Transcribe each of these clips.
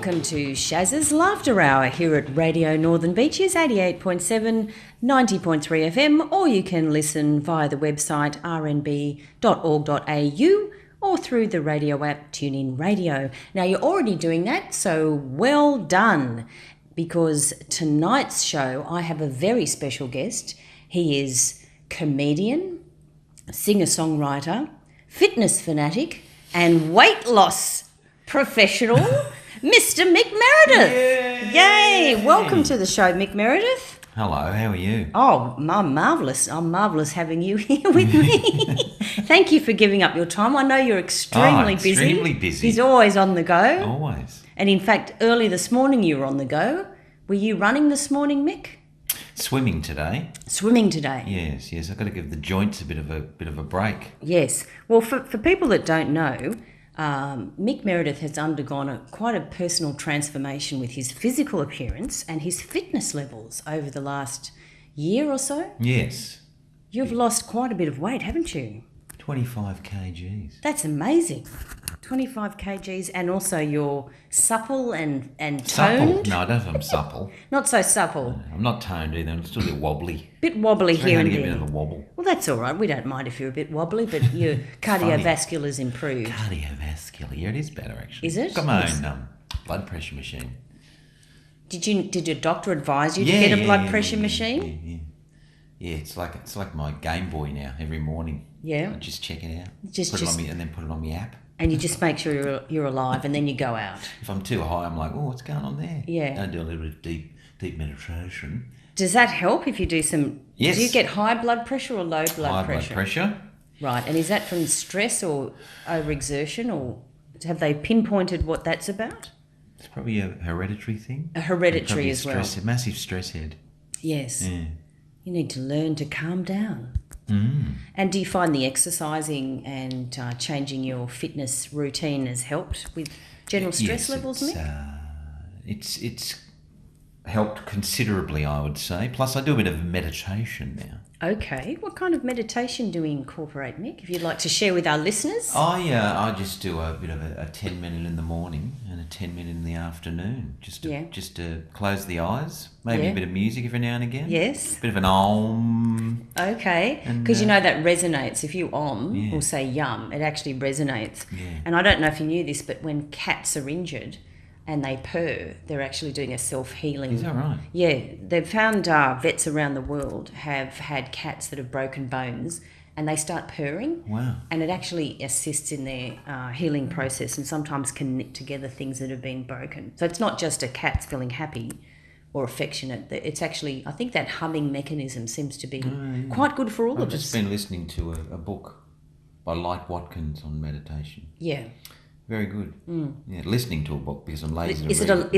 welcome to Shazza's Laughter Hour here at Radio Northern Beaches, 88.7, 90.3 FM, or you can listen via the website rnb.org.au or through the radio app TuneIn Radio. Now, you're already doing that, so well done, because tonight's show I have a very special guest. He is comedian, singer-songwriter, fitness fanatic, and weight loss professional, Mr. Mick Meredith. Yay! Welcome to the show, Mick Meredith. Hello, how are you? Oh, I'm marvellous. I'm marvellous having you here with me. Thank you for giving up your time. I know you're extremely busy. Extremely busy. He's always on the go. Always. And in fact, early this morning you were on the go. Were you running this morning, Mick? Swimming today. Swimming today. Yes. I've got to give the joints a bit of a break. Yes. Well, for people that don't know, Mick Meredith has undergone quite a personal transformation with his physical appearance and his fitness levels over the last year or so. Yes. You've lost quite a bit of weight, haven't you? 25 kgs. That's amazing. 25 kgs, and also you're supple and toned. Supple? No, I don't think I'm supple. Not so supple. I'm not toned either. I'm still a bit wobbly. Bit wobbly here and there. there. A bit of a wobble. Well, that's all right. We don't mind if you're a bit wobbly, but your cardiovascular's improved. Cardiovascular. Yeah, it is better actually. Is it? I've got my own blood pressure machine. Did your doctor advise you to get a blood pressure machine? Yeah, it's like my Game Boy now. Every morning, I just check it out, put it on me, and then put it on my app. And you just make sure you're alive, and then you go out. If I'm too high, I'm like, oh, what's going on there? Yeah. I do a little bit of deep meditation. Does that help if you do some? Yes. Do you get high blood pressure or low blood pressure? High blood pressure. Right, and is that from stress or overexertion, or have they pinpointed what that's about? It's probably a hereditary thing. A hereditary as well. A massive stress head. Yes. Yeah. You need to learn to calm down. Mm. And do you find the exercising and changing your fitness routine has helped with general stress levels, Mick? It's helped considerably, I would say. Plus, I do a bit of meditation now. Okay. What kind of meditation do we incorporate, Mick, if you'd like to share with our listeners? I just do a bit of a 10-minute in the morning and a 10-minute in the afternoon. Just to close the eyes. Maybe a bit of music every now and again. Yes. A bit of an om. Okay. Because you know that resonates. If you om or say yum, it actually resonates. Yeah. And I don't know if you knew this, but when cats are injured and they purr, they're actually doing a self-healing. Is that right? Yeah. They've found vets around the world have had cats that have broken bones and they start purring. Wow. And it actually assists in their healing process and sometimes can knit together things that have been broken. So it's not just a cat's feeling happy or affectionate. It's actually, I think that humming mechanism seems to be quite good for all of us. I've just been listening to a book by Light Watkins on meditation. Yeah. Very good. Mm. Yeah, listening to a book because I'm lazy. Is it a?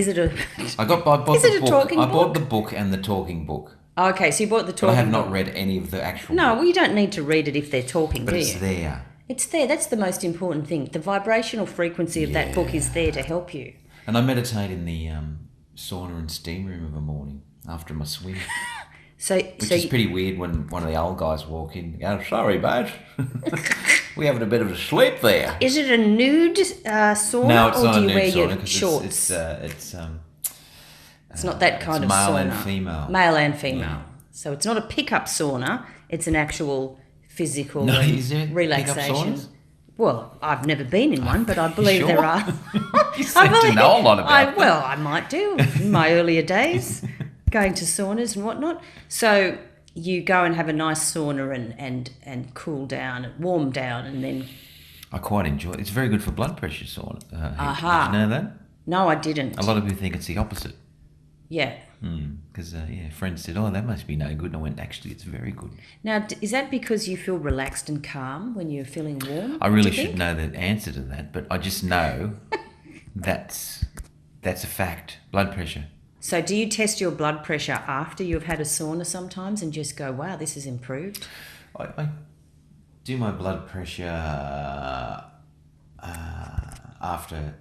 I bought the book. Talking book? I bought the book and the talking book. Okay, so you bought the talking book. But I have not read any of the actual No, book. well, you don't need to read it if they're talking, but do you? It's there. It's there. That's the most important thing. The vibrational frequency of that book is there to help you. And I meditate in the sauna and steam room of a morning after my swim. Which is pretty weird when one of the old guys walk in. Oh, sorry, mate. We're having a bit of a sleep there. Is it a nude sauna? No, it's or not do a you nude wear sauna your shorts? It's not that kind of male sauna. and female. Male and female. Yeah. So it's not a pickup sauna. It's an actual physical relaxation. Pickup well, I've never been in one, but I believe there are. You seem to know a lot about them. Well, I might do in my earlier days, going to saunas and whatnot. So you go and have a nice sauna and cool down and warm down, and then... I quite enjoy it. It's very good for blood pressure sauna. Did you know that? No, I didn't. A lot of people think it's the opposite. Yeah. Because friends said, oh, that must be no good. And I went, actually, it's very good. Now, is that because you feel relaxed and calm when you're feeling warm? I really should know the answer to that, but I just know that's a fact. Blood pressure. So do you test your blood pressure after you've had a sauna sometimes and just go, wow, this has improved? I do my blood pressure after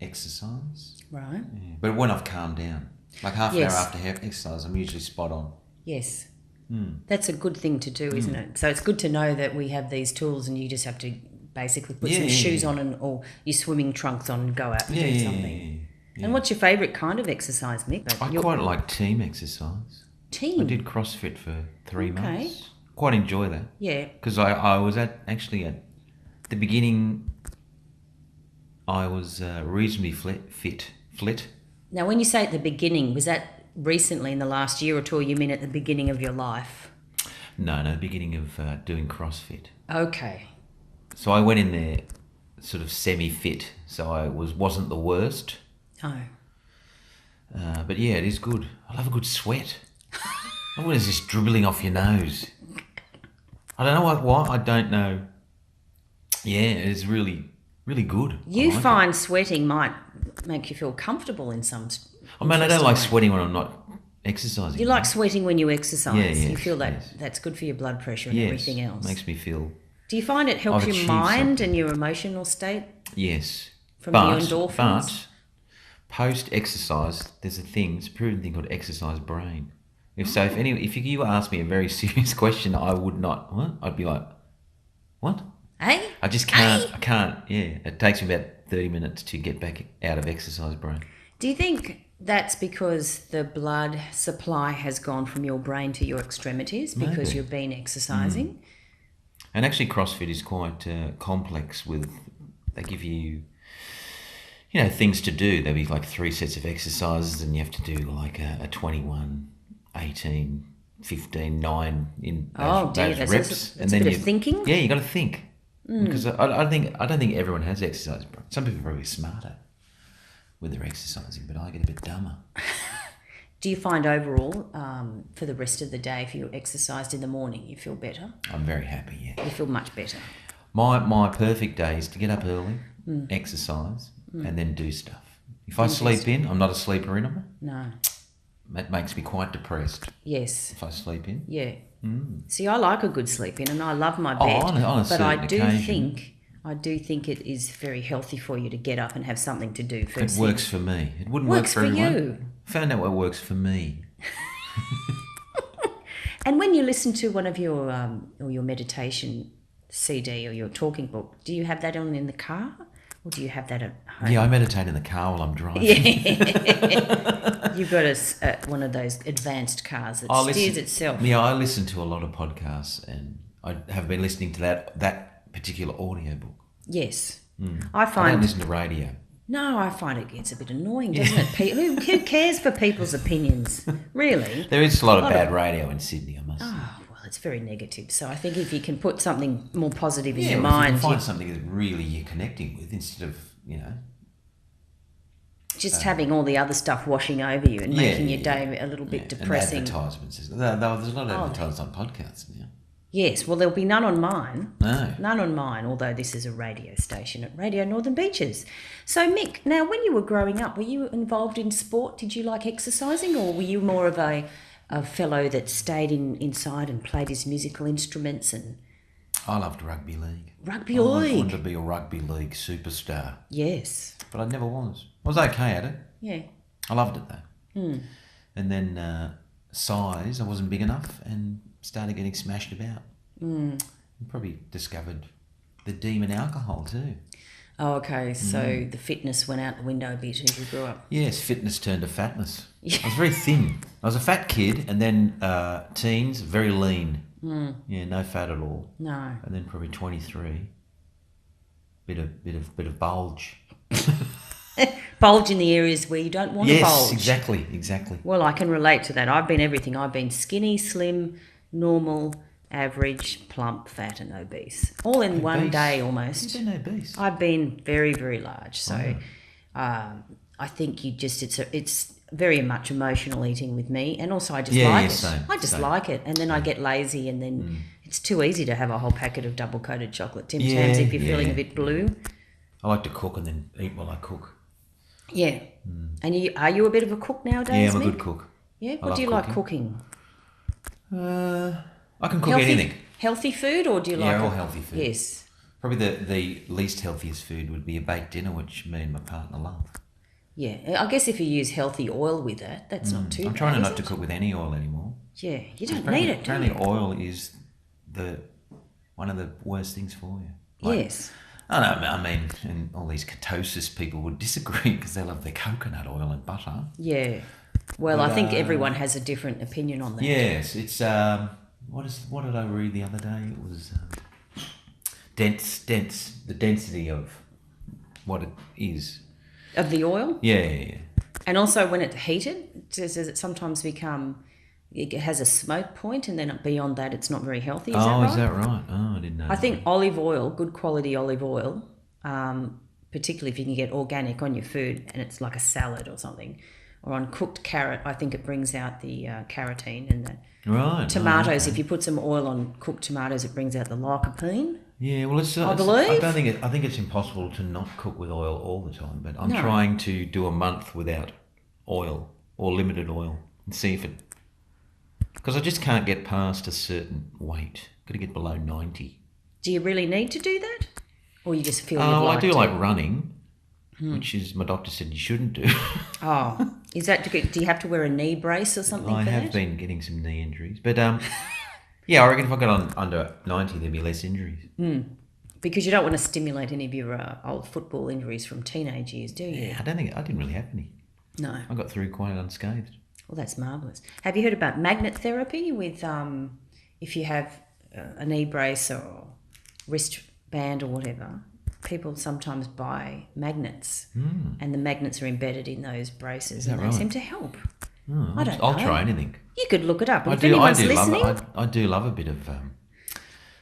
exercise. Right. Yeah. But when I've calmed down. Like half an hour after exercise, I'm usually spot on. Yes. That's a good thing to do, isn't it? So it's good to know that we have these tools and you just have to basically put some shoes on or your swimming trunks on and go out and do something. And what's your favourite kind of exercise, Mick? I quite like team exercise. Team? I did CrossFit for 3 months. Quite enjoy that. Yeah. Because I was at the beginning, I was reasonably fit. Now, when you say at the beginning, was that recently in the last year or two, or you mean at the beginning of your life? No, the beginning of doing CrossFit. Okay. So I went in there sort of semi-fit, so I wasn't the worst. Oh. But yeah, it is good. I love a good sweat. What is this dribbling off your nose? I don't know why. I don't know. Yeah, it's really, really good. You find sweating might make you feel comfortable in some. I mean, I don't like sweating when I'm not exercising. You like sweating when you exercise. Yeah, yes, you feel that's good for your blood pressure and everything else. Makes me feel. Do you find it helps your mind and your emotional state? Yes. From the endorphins? But post-exercise, there's it's a proven thing called exercise brain. If you ask me a very serious question, I would not. What? I'd be like, what? Hey? I just can't. I can't. Yeah. It takes me about 30 minutes to get back out of exercise brain. Do you think that's because the blood supply has gone from your brain to your extremities because you've been exercising? And actually, CrossFit is quite complex. They give you, things to do. There'll be like 3 sets of exercises, and you have to do like a 21, 18, 15, 9 in those reps. That's a bit of thinking. Yeah, you got to think because I don't think everyone has exercise brain. Some people are probably smarter with their exercising, but I get a bit dumber. Do you find overall, for the rest of the day, if you exercised in the morning, you feel better? I'm very happy, yeah. You feel much better? My perfect day is to get up early, exercise, and then do stuff. If I sleep in, I'm not a sleeper in. No. That makes me quite depressed. Yes. If I sleep in. Yeah. See, I like a good sleep in and I love my bed. But I do think it is very healthy for you to get up and have something to do first. It works for me. It wouldn't work for everyone. You. I found out what works for me. And when you listen to one of your or your meditation CD or your talking book, do you have that on in the car or do you have that at home? Yeah, I meditate in the car while I'm driving. Yeah. You've got one of those advanced cars that steers itself. Yeah, I listen to a lot of podcasts and I have been listening to that particular audiobook. Yes. I don't listen to radio. No, I find it gets a bit annoying, doesn't it? Who cares for people's opinions? Really? There is a lot of bad radio in Sydney, I must say. Oh, well, it's very negative. So I think if you can put something more positive in your mind. If you can find something that really you're connecting with instead of, just having all the other stuff washing over you and making your day a little bit depressing. And advertisements. There's a lot of advertisements on podcasts now. Yes, well, there'll be none on mine. No. None on mine, although this is a radio station at Radio Northern Beaches. So, Mick, now when you were growing up, were you involved in sport? Did you like exercising or were you more of a fellow that stayed inside and played his musical instruments? And I loved rugby league. Rugby league? I wanted to be a rugby league superstar. Yes. But I never was. I was okay at it. Yeah. I loved it though. And then size, I wasn't big enough and started getting smashed about. You probably discovered the demon alcohol too. Oh, okay. So the fitness went out the window a bit as you grew up. Yes, fitness turned to fatness. Yeah. I was very thin. I was a fat kid and then teens, very lean. Yeah, no fat at all. No. And then probably 23, bit of bulge. Bulge in the areas where you don't want to bulge. Yes, exactly. Well, I can relate to that. I've been everything. I've been skinny, slim, normal, average, plump, fat and obese. All in one day almost. You've been obese? I've been very, very large. So I think it's very much emotional eating with me. And also I just like it. Same. I just like it. And then I get lazy and then it's too easy to have a whole packet of double-coated chocolate Tim Tams if you're feeling a bit blue. I like to cook and then eat while I cook. Yeah. And are you a bit of a cook nowadays, Yeah, I'm a Mick? good cook. Yeah? What do you like cooking? I can cook anything. Healthy food or do you like... Yeah, all healthy food. Yes. Probably the least healthiest food would be a baked dinner, which me and my partner love. Yeah, I guess if you use healthy oil with it, that's not too bad. I'm trying not to cook with any oil anymore. Yeah, you don't need it, do you? Apparently oil is one of the worst things for you. Yes. I know, I mean, and all these ketosis people would disagree because they love their coconut oil and butter. Yeah. Well, But, I think everyone has a different opinion on that. Yes, it's what did I read the other day? It was the density of what it is. Of the oil? Yeah. And also when it's heated, does it sometimes become, it has a smoke point, and then beyond that it's not very healthy? Is that right? Is that right? Oh, I didn't know. I think olive oil, good quality olive oil, particularly if you can get organic on your food and it's like a salad or something, or on cooked carrot, I think it brings out the carotene and the tomatoes. If you put some oil on cooked tomatoes, it brings out the lycopene. Yeah, well, I think it's impossible to not cook with oil all the time, but I'm trying to do a month without oil or limited oil and see if it... Because I just can't get past a certain weight. Got to get below 90. Do you really need to do that? Or you just feel I do like running, which is, my doctor said you shouldn't do. Oh, is that, do you have to wear a knee brace or something I have been getting some knee injuries. But, yeah, I reckon if I got on under 90, there'd be less injuries. Because you don't want to stimulate any of your old football injuries from teenage years, do you? Yeah, I didn't really have any. No. I got through quite unscathed. Well, that's marvellous. Have you heard about magnet therapy with, if you have a knee brace or wristband or whatever, people sometimes buy magnets and the magnets are embedded in those braces and they seem to help. Oh, I don't know. I'll try anything. You could look it up. I do love a bit of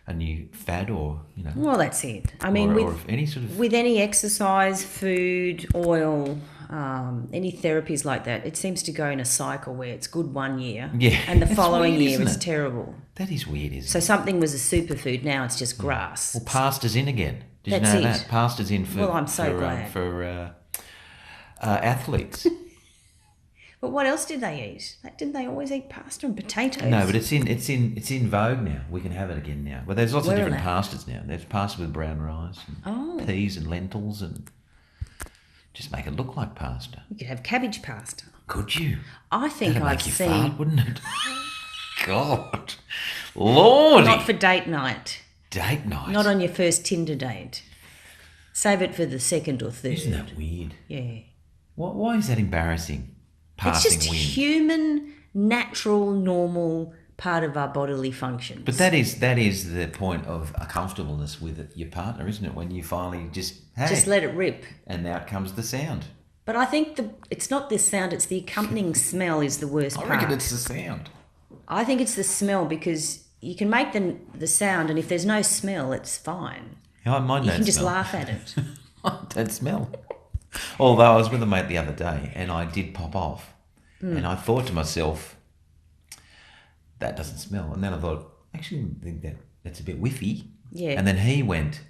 a new fad or, you know. Well, that's it. I mean, with any sort of... with any exercise, food, oil, any therapies like that, it seems to go in a cycle where it's good 1 year and the following year it's terrible. That is weird, isn't it? So something was a superfood, now it's just grass. Well, pasta's in again. Did you know that? Pasta's in for... Well, I'm so glad. For athletes. But what else did they eat? Didn't they always eat pasta and potatoes? No, but it's in vogue now. We can have it again now. But there's lots of different pastas now. There's pasta with brown rice and peas and lentils and just make it look like pasta. You could have cabbage pasta. Could you? I think That'd I've make you seen... fart, wouldn't it? God. Lordy. Not for date night. Date night? Not on your first Tinder date. Save it for the second or third. Isn't that weird? Yeah. Why is that embarrassing? It's just human, natural, normal part of our bodily functions. But that is the point of a comfortableness with your partner, isn't it? When you finally just let it rip. And out comes the sound. But I think it's not the sound, it's the accompanying smell is the worst part. I reckon it's the sound. I think it's the smell because you can make the sound and if there's no smell, it's fine. Yeah, mine don't smell. You can just laugh at it. I don't smell. Although I was with a mate the other day and I did pop off and I thought to myself, that doesn't smell. And then I thought, actually, I think that's a bit whiffy. Yeah. And then he went,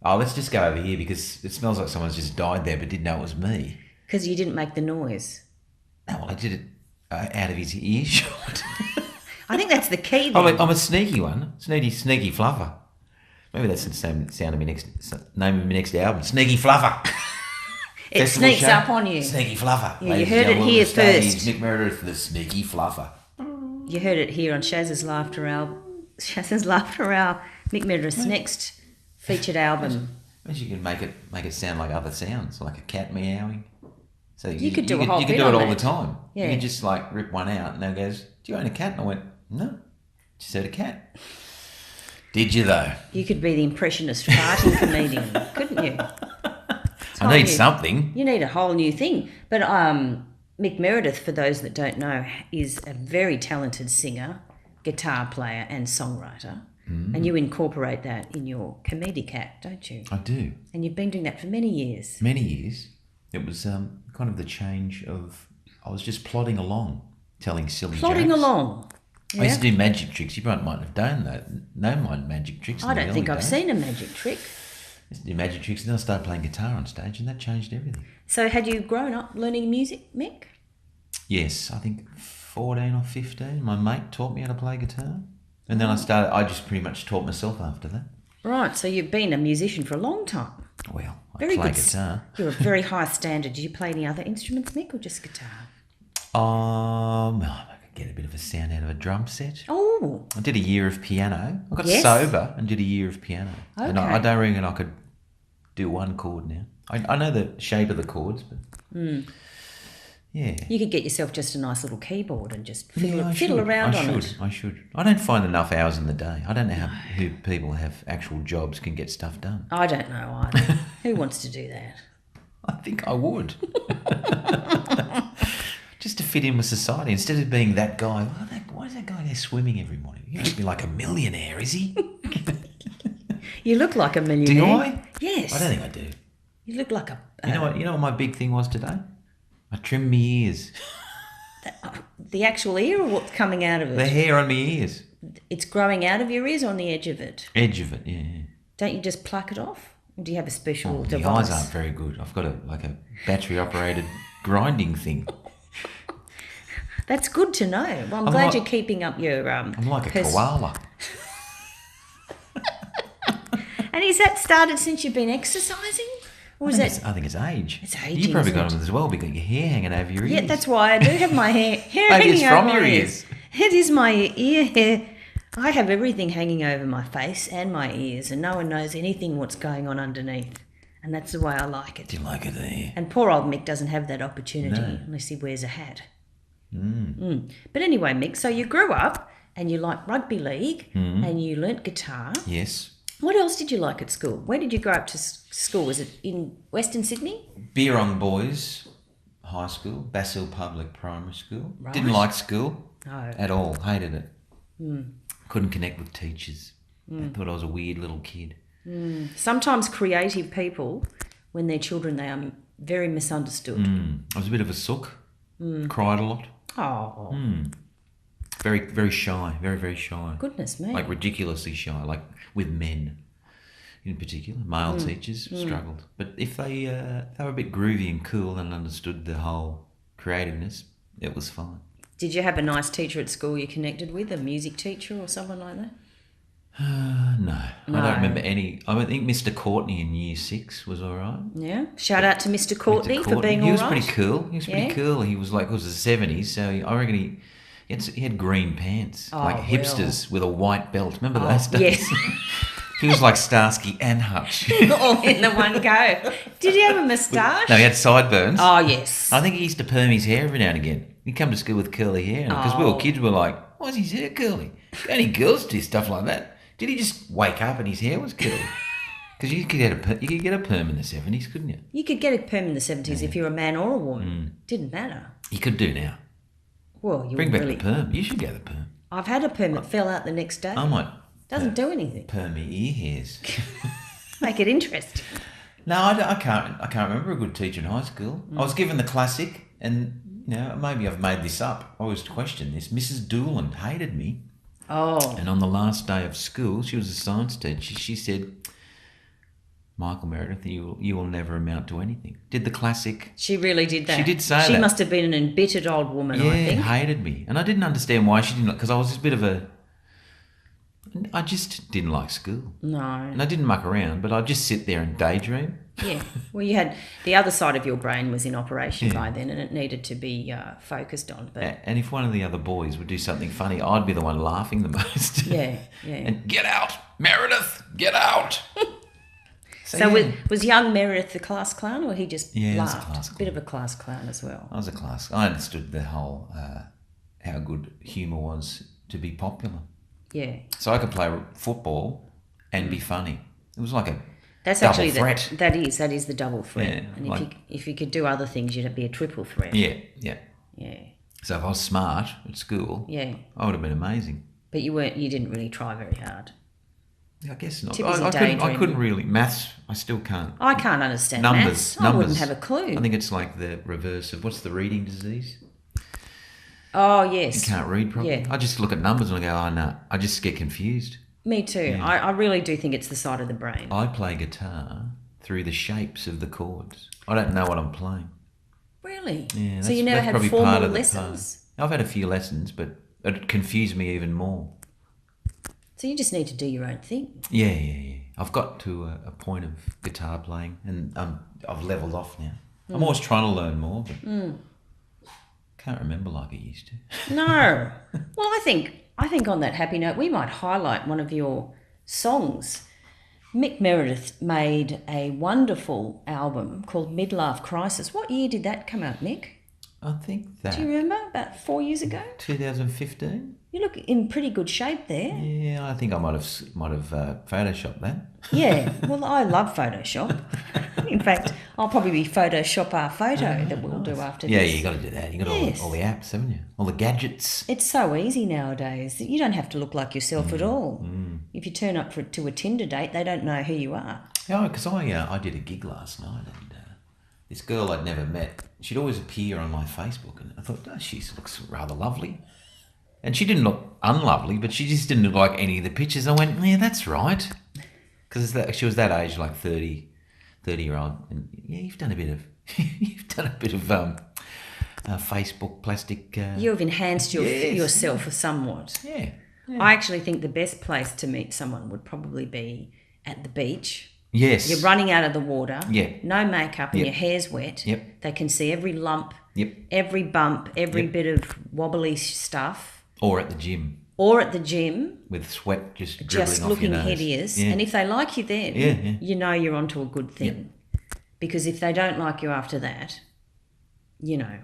oh, let's just go over here because it smells like someone's just died there but didn't know it was me. Because you didn't make the noise. No, well, I did it out of his earshot. I think that's the key then. I'm a sneaky one. Sneaky fluffer. Maybe that's the same sound of name of my next album. Sneaky fluffer. It sneaks up on you. Sneaky fluffer. Yeah, you heard it here first. Mick Meredith, the sneaky fluffer. You heard it here on Shazza's Laughter Hour. Mick Meredith's next featured album. Imagine you can make it sound like other sounds, like a cat meowing. So you could do a whole You bit could do it on all that. the time. Yeah. You could just like rip one out and then goes, do you own a cat? And I went, no, just heard a cat. Did you though? You could be the impressionist farting comedian, couldn't you? I need something. You need a whole new thing. But Mick Meredith, for those that don't know, is a very talented singer, guitar player and songwriter. And you incorporate that in your comedic act, don't you? I do. And you've been doing that for many years. Many years. It was kind of the change of, I was just plodding along, telling silly jokes. Plodding along. Yeah. I used to do magic tricks. You might have done that. No, my magic tricks. I don't think I've seen a magic trick. I used to do magic tricks and then I started playing guitar on stage and that changed everything. So had you grown up learning music, Mick? Yes, I think 14 or 15. My mate taught me how to play guitar. And then I just pretty much taught myself after that. Right, so you've been a musician for a long time. Well, I play guitar. You're a very high standard. Did you play any other instruments, Mick, or just guitar? I could get a bit of a sound out of a drum set. Oh. I did a year of piano. I got sober and did a year of piano. Okay. And I don't reckon I could do one chord now. I know the shape of the chords, but yeah. You could get yourself just a nice little keyboard and just fiddle around on it. I should. I don't find enough hours in the day. I don't know who people have actual jobs can get stuff done. I don't know either. Who wants to do that? I think I would. Just to fit in with society, instead of being that guy. Why is that guy there swimming every morning? He must be like a millionaire, is he? You look like a millionaire. Do I? Yes. I don't think I do. You look like a... You know what my big thing was today? I trimmed my ears. The actual ear or what's coming out of it? The hair on my ears. It's growing out of your ears or on the edge of it? Edge of it, yeah. Don't you just pluck it off? Or do you have a special The device? eyes aren't very good. I've got a battery-operated grinding thing. That's good to know. Well, I'm glad you're keeping up your... I'm like a koala. And is that started since you've been exercising? Or is I think it's age. It's aging. You probably got them as well because your hair hanging over your ears. Yeah, that's why I do have my hair Maybe hanging it's over from my your ears. It is my ear hair. I have everything hanging over my face and my ears, and no one knows anything what's going on underneath. And that's the way I like it. Do you like it there? And poor old Mick doesn't have that opportunity unless he wears a hat. But anyway, Mick, so you grew up and you liked rugby league and you learnt guitar. Yes. What else did you like at school? Where did you go up to school? Was it in Western Sydney? Beerong Boys High School, Basil Public Primary School. Right. Didn't like school No. at all. Hated it. Couldn't connect with teachers. I thought I was a weird little kid. Sometimes creative people, when they're children, they are very misunderstood. I was a bit of a sook. Cried a lot. Oh, Very, very shy. Very, very shy. goodness me. Like ridiculously shy, like with men in particular. Male teachers struggled. But if they were a bit groovy and cool and understood the whole creativeness, it was fine. Did you have a nice teacher at school you connected with, a music teacher or someone like that? No. I don't remember any. I think Mr. Courtney in Year 6 was all right. Yeah. Shout out to Mr. Courtney for being all right. He was pretty cool. He was pretty cool. He was like, it was the 70s, so I reckon he had green pants, like hipsters with a white belt. Remember those days? Yes. He was like Starsky and Hutch. All in the one go. Did he have a moustache? No, he had sideburns. Oh, yes. I think he used to perm his hair every now and again. He'd come to school with curly hair. Because we were kids, we were like, why is his hair curly? Only girls do stuff like that. Did he just wake up and his hair was curly? Because you could get a perm in the 70s, couldn't you? You could get a perm in the 70s if you're a man or a woman. Didn't matter. You could do now. Well, you Bring back really... the perm. You should get the perm. I've had a perm. It fell out the next day. I might Doesn't do anything. perm my ear hairs. Make it interesting. No, I can't remember a good teacher in high school. I was given the classic, and maybe I've made this up. I always question this. Mrs. Doolan hated me. Oh. And on the last day of school, she was a science teacher. She said, Michael Meredith, you will never amount to anything. Did the classic. She really did that. She did say that. She must have been an embittered old woman, I think. Hated me. And I didn't understand why she didn't, because I was just a bit of a... I just didn't like school. No. And I didn't muck around, but I'd just sit there and daydream. Yeah. Well, you had... The other side of your brain was in operation by then and it needed to be focused on. But And if one of the other boys would do something funny, I'd be the one laughing the most. Yeah. And get out, Meredith, get out. So was young Meredith the class clown or he just laughed? A class clown. Bit of a class clown as well. I was a class. I understood the whole how good humour was to be popular. Yeah. So I could play football and be funny. It was like a That's double actually threat. That is the double threat. Yeah, and if you could do other things, you'd be a triple threat. Yeah. Yeah. So if I was smart at school, I would have been amazing. But you didn't really try very hard. I guess not. Too busy I couldn't really. Maths, I still can't. I can't understand numbers. maths. I wouldn't have a clue. I think it's like the reverse of, what's the reading disease? Oh, yes. You can't read properly. Yeah. I just look at numbers and I go, oh, no. I just get confused. Me too. Yeah. I really do think it's the side of the brain. I play guitar through the shapes of the chords. I don't know what I'm playing. Really? Yeah. So you never had formal lessons? I've had a few lessons, but it confused me even more. So you just need to do your own thing. Yeah. I've got to a point of guitar playing and I've levelled off now. I'm always trying to learn more, but can't remember like I used to. No. Well, I think on that happy note, we might highlight one of your songs Mick Meredith made a wonderful album called Midlife Crisis. What year did that come out, Mick? I think that... Do you remember? About 4 years ago? 2015. You look in pretty good shape there. Yeah, I think I might have photoshopped that. Yeah, well, I love Photoshop. In fact, I'll probably Photoshop our photo that we'll do after this. Yeah, you got to do that. You got all the apps, haven't you? All the gadgets. It's so easy nowadays. You don't have to look like yourself at all. If you turn up to a Tinder date, they don't know who you are. Yeah, because I did a gig last night, and this girl I'd never met, she'd always appear on my Facebook, and I thought, oh, she looks rather lovely. And she didn't look unlovely, but she just didn't look like any of the pictures. I went, yeah, that's right. Because she was that age, like 30-year-old. And yeah, you've done a bit of Facebook plastic. You've enhanced yourself somewhat. Yeah. I actually think the best place to meet someone would probably be at the beach. Yes. You're running out of the water. Yeah. No makeup and your hair's wet. Yep. They can see every lump. Yep. Every bump, every bit of wobbly stuff. Or at the gym. With sweat just dribbling off looking your nose. Hideous. Yeah. And if they like you then, you know you're onto a good thing. Yep. Because if they don't like you after that, you know,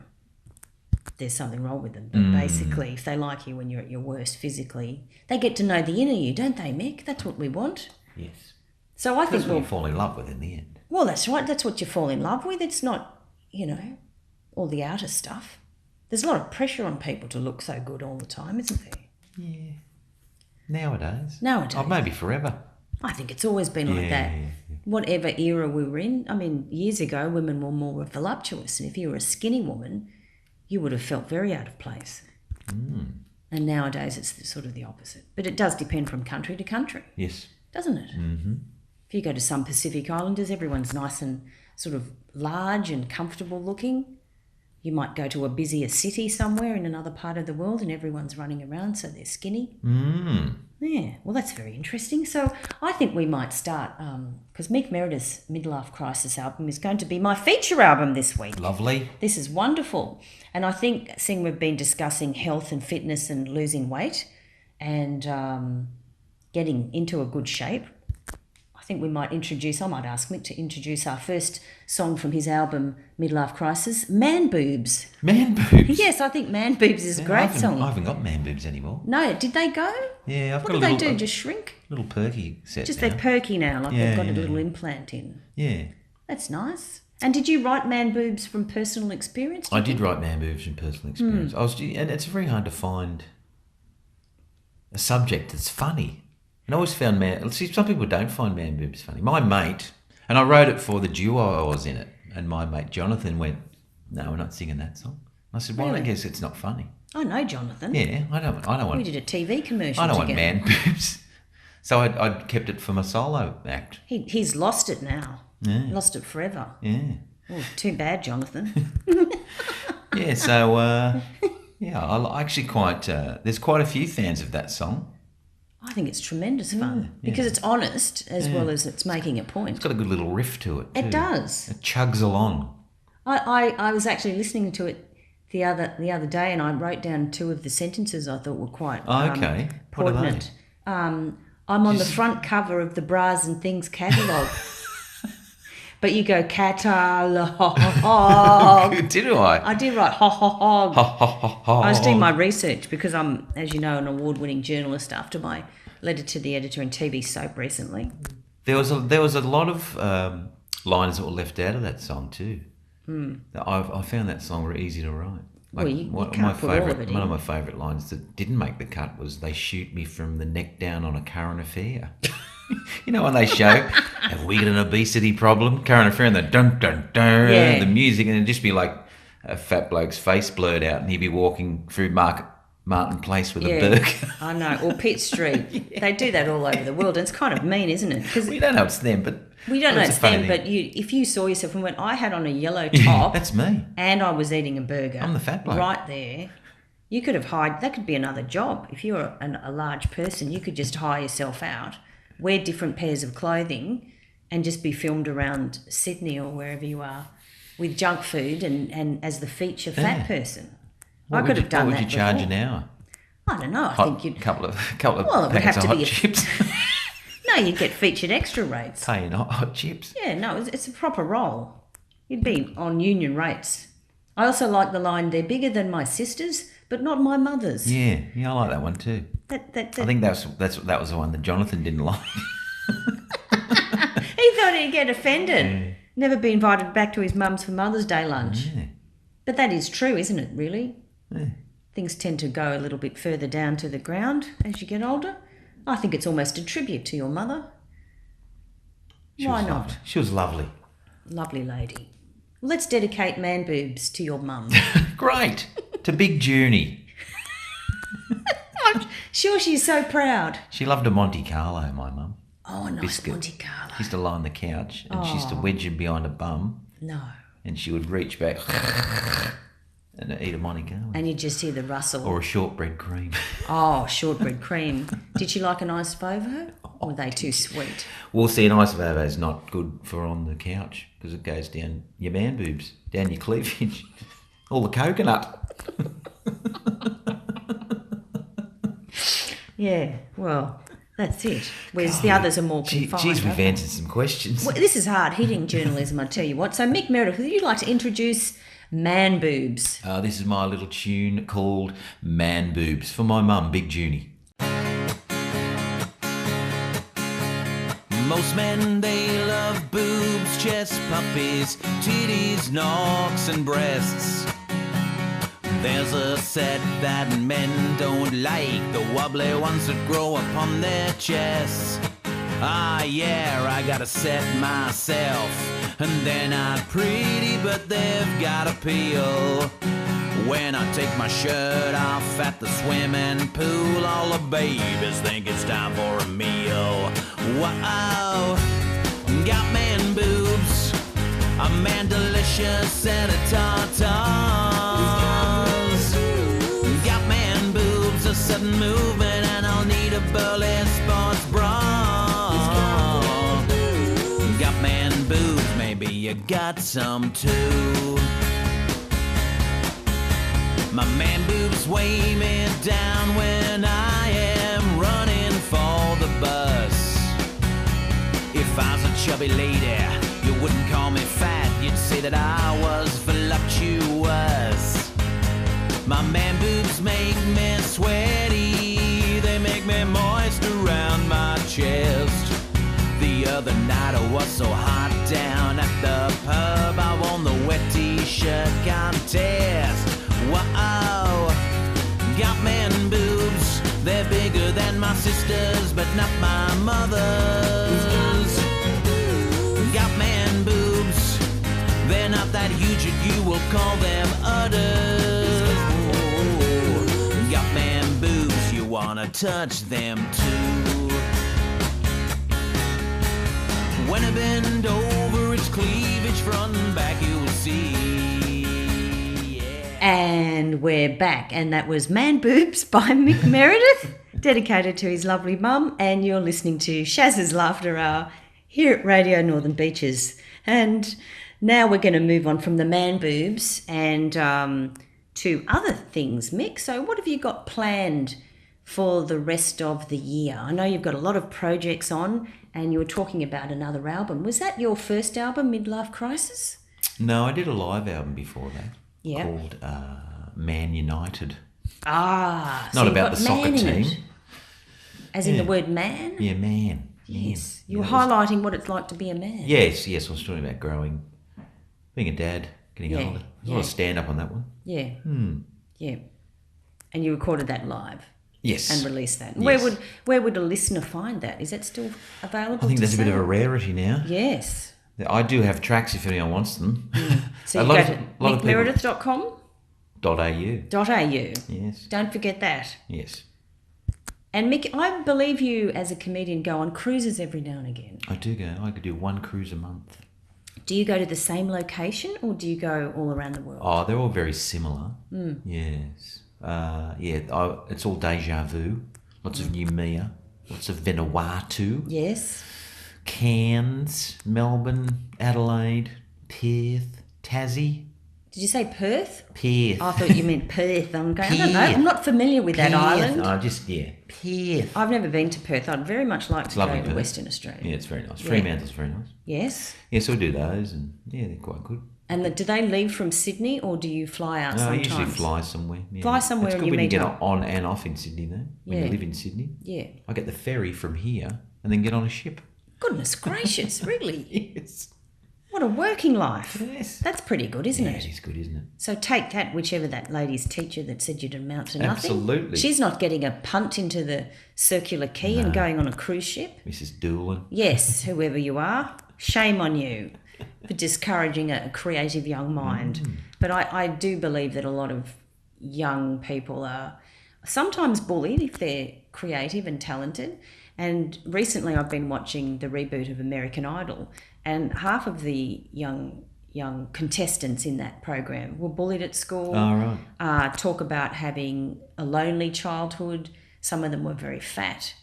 there's something wrong with them. But basically, if they like you when you're at your worst physically, they get to know the inner you, don't they, Mick? That's what we want. Yes. So I think we'll fall in love with in the end. Well, that's right. That's what you fall in love with. It's not, all the outer stuff. There's a lot of pressure on people to look so good all the time, isn't there? Yeah. Nowadays. Oh, maybe forever. I think it's always been like that. Yeah. Whatever era we were in. I mean, years ago, women were more voluptuous. And if you were a skinny woman, you would have felt very out of place. And nowadays, it's sort of the opposite. But it does depend from country to country. Yes. Doesn't it? Mm-hmm. If you go to some Pacific Islanders, everyone's nice and sort of large and comfortable looking. You might go to a busier city somewhere in another part of the world and everyone's running around, so they're skinny. Yeah, well, that's very interesting. So I think we might start, because Mick Meredith's Midlife Crisis album is going to be my feature album this week. Lovely. This is wonderful. And I think, seeing we've been discussing health and fitness and losing weight and getting into a good shape, I think I might ask Mick to introduce our first song from his album, Midlife Crisis, Man Boobs. Man Boobs? Yes, I think Man Boobs is a great song. I haven't got Man Boobs anymore. No, did they go? Yeah, I've got a little... What did they do, just shrink? Little perky set just now. They're perky now, like they've got a little implant in. Yeah. That's nice. And did you write Man Boobs from personal experience? I did write Man Boobs from personal experience. And it's very hard to find a subject that's funny. And I always found some people don't find Man Boobs funny. My mate, and I wrote it for the duo I was in it, and my mate Jonathan went, no, we're not singing that song. I said, well, I guess it's not funny. I know Jonathan. Yeah, I don't want... We did a TV commercial I don't together. want Man Boobs. So I'd kept it for my solo act. He's lost it now. Yeah. Lost it forever. Yeah. Oh, too bad, Jonathan. Yeah, so, I actually there's quite a few fans of that song. I think it's tremendous fun because it's honest as well as it's making a point. It's got a good little riff to it too. It does. It chugs along. I was actually listening to it the other day, and I wrote down 2 of the sentences I thought were quite okay. poignant. I'm on the front cover of the Bras and Things catalogue. But you go catalogue. Did I? I did write hog. I was doing my research because I'm, as you know, an award-winning journalist after my letter to the editor and TV soap recently. There was a lot of lines that were left out of that song too. I found that song very easy to write. Like, well, you can't put all of it in. One of my favourite lines that didn't make the cut was, "They shoot me from the neck down on a current affair." You know when they show, have we got an obesity problem? Current affair, and the dun dun dun, the music, and it'd just be like a fat bloke's face blurred out, and he'd be walking through Martin Place with a burger. I know, or Pitt Street. They do that all over the world, and it's kind of mean, isn't it? Because we don't know it's them, but we don't know it's them. But if you saw yourself and went, I had on a yellow top, that's me, and I was eating a burger. I'm the fat bloke right there. You could have hired. That could be another job. If you're a large person, you could just hire yourself out, wear different pairs of clothing, and just be filmed around Sydney or wherever you are with junk food and as the feature fat person. I could have done that. What would you charge an hour? I don't know. I think you'd couple of packets of hot chips. No, you'd get featured extra rates. Paying hot chips. Yeah, no, it's a proper role. You'd be on union rates. I also like the line, they're bigger than my sisters, but not my mother's. Yeah, I like that one too. I think that was the one that Jonathan didn't like. He thought he'd get offended. Yeah. Never be invited back to his mum's for Mother's Day lunch. Yeah. But that is true, isn't it, really? Yeah. Things tend to go a little bit further down to the ground as you get older. I think it's almost a tribute to your mother. Why not? Lovely. She was lovely. Lovely lady. Let's dedicate Man Boobs to your mum. Great. To Big Junie. I'm sure she's so proud. She loved a Monte Carlo, my mum. Oh, a nice biscuit. Monte Carlo. She used to lie on the couch and she used to wedge him behind her bum. No. And she would reach back and eat a Monte Carlo. And you'd just hear the rustle. Or a shortbread cream. Oh, shortbread cream. Did she like an iced Vovo? Or were they too sweet? Well, see, an iced Vovo is not good for on the couch because it goes down your man boobs, down your cleavage, all the coconut. Yeah, well, that's it. Whereas the others are more confined. Geez, we've answered some questions. Well, this is hard-hitting journalism, I tell you what. So, Mick Meredith, would you like to introduce Man Boobs? This is my little tune called Man Boobs for my mum, Big Junie. Most men, they love boobs, chest puppies, titties, knocks and breasts. There's a set that men don't like, the wobbly ones that grow upon their chests. Ah, yeah, I got a set myself, and they're not pretty, but they've got appeal. When I take my shirt off at the swimming pool, all the babies think it's time for a meal. Wow, got man boobs, a man delicious and a tartar. Got man boobs, a sudden movement, and I'll need a burly sports bra. Got man boobs, maybe you got some too. My man boobs weigh me down when I am running for the bus. If I was a chubby lady, you wouldn't call me fat, you'd say that I was voluptuous. My man boobs make me sweaty, they make me moist around my chest. The other night I was so hot down at the pub, I won the wet t-shirt contest. Wow, got man boobs, they're bigger than my sisters, but not my mother's. Got man boobs, they're not that huge that you will call them udders. Got man boobs, you wanna touch them too. When I bend over, it's cleavage front and back, you'll see. And we're back, and that was Man Boobs by Mick Meredith, dedicated to his lovely mum, and you're listening to Shazza's Laughter Hour here at Radio Northern Beaches. And now we're going to move on from the Man Boobs and to other things, Mick. So what have you got planned for the rest of the year? I know you've got a lot of projects on, and you were talking about another album. Was that your first album, Midlife Crisis? No, I did a live album before that. Yeah. Called Man United. Ah, not so about the soccer team. As in the word man? Yeah, man. Yes. You were highlighting what it's like to be a man. Yes, I was talking about growing, being a dad, getting older. There's a lot of stand-up on that one. Yeah. Yeah. And you recorded that live? Yes. And released that. Yes. Where would a listener find that? Is that still available? I think that's a bit of a rarity now. Yes. I do have tracks if anyone wants them. So you go to mickmeredith.com? .au. Yes. Don't forget that. Yes. And Mick, I believe you as a comedian go on cruises every now and again. I do go. I could do one cruise a month. Do you go to the same location or do you go all around the world? Oh, they're all very similar. Yes. It's all deja vu. Lots of Noumea. Lots of Vanuatu. Yes. Cairns, Melbourne, Adelaide, Perth, Tassie. Did you say Perth? Perth. I thought you meant Perth. I'm going, I don't know. I'm not familiar with that island. Oh, Perth. I've never been to Perth. I'd very much like to go to Western Australia. Yeah, it's very nice. Fremantle's very nice. Yes. Yeah, so we do those, and yeah, they're quite good. And do they leave from Sydney, or do you fly out sometimes? I usually fly somewhere. Yeah. Fly somewhere and you meet up. It's good when you get on and off in Sydney, though. When you live in Sydney. Yeah. I get the ferry from here and then get on a ship. Goodness gracious, really? Yes. What a working life. Yes. That's pretty good, isn't it? Yeah, it is good, isn't it? So take that, whichever that lady's teacher that said you'd amount to nothing. Absolutely. She's not getting a punt into the circular quay and going on a cruise ship. Mrs. Doolan. Yes, whoever you are, shame on you for discouraging a creative young mind. But I do believe that a lot of young people are sometimes bullied if they're creative and talented. And recently I've been watching the reboot of American Idol, and half of the young contestants in that program were bullied at school. Oh, right. Talk about having a lonely childhood. Some of them were very fat.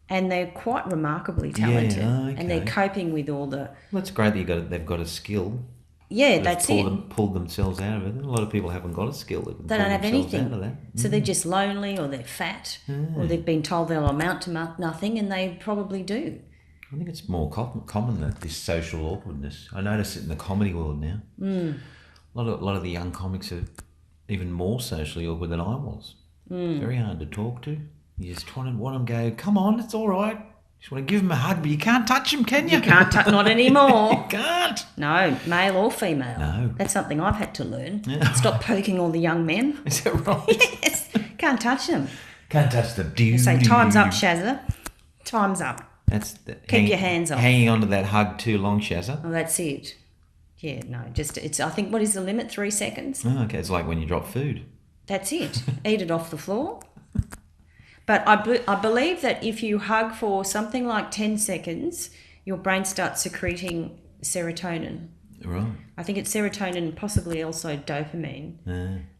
And they're quite remarkably talented. Yeah, okay. And they're coping with all the... Well, that's great that they've got a skill. Yeah, that's it. Pulled themselves out of it. A lot of people haven't got a skill. They don't have anything. Out of that. So they're just lonely, or they're fat, or they've been told they'll amount to nothing, and they probably do. I think it's more common that this social awkwardness. I notice it in the comedy world now. A lot of the young comics are even more socially awkward than I was. Very hard to talk to. You just want them to go, come on, it's all right. You just want to give them a hug, but you can't touch them, can you? You can't touch, not anymore. You can't. No, male or female. No. That's something I've had to learn. Stop poking all the young men. Is that right? Yes. Can't touch them. Can't touch them. You say, time's up, Shazza. Time's up. Keep your hands off. Hanging on to that hug too long, Shazza. Oh, that's it. Yeah, no, I think, what is the limit? 3 seconds? Oh, okay. It's like when you drop food. That's it. Eat it off the floor. But I believe that if you hug for something like 10 seconds, your brain starts secreting serotonin. Right. I think it's serotonin and possibly also dopamine.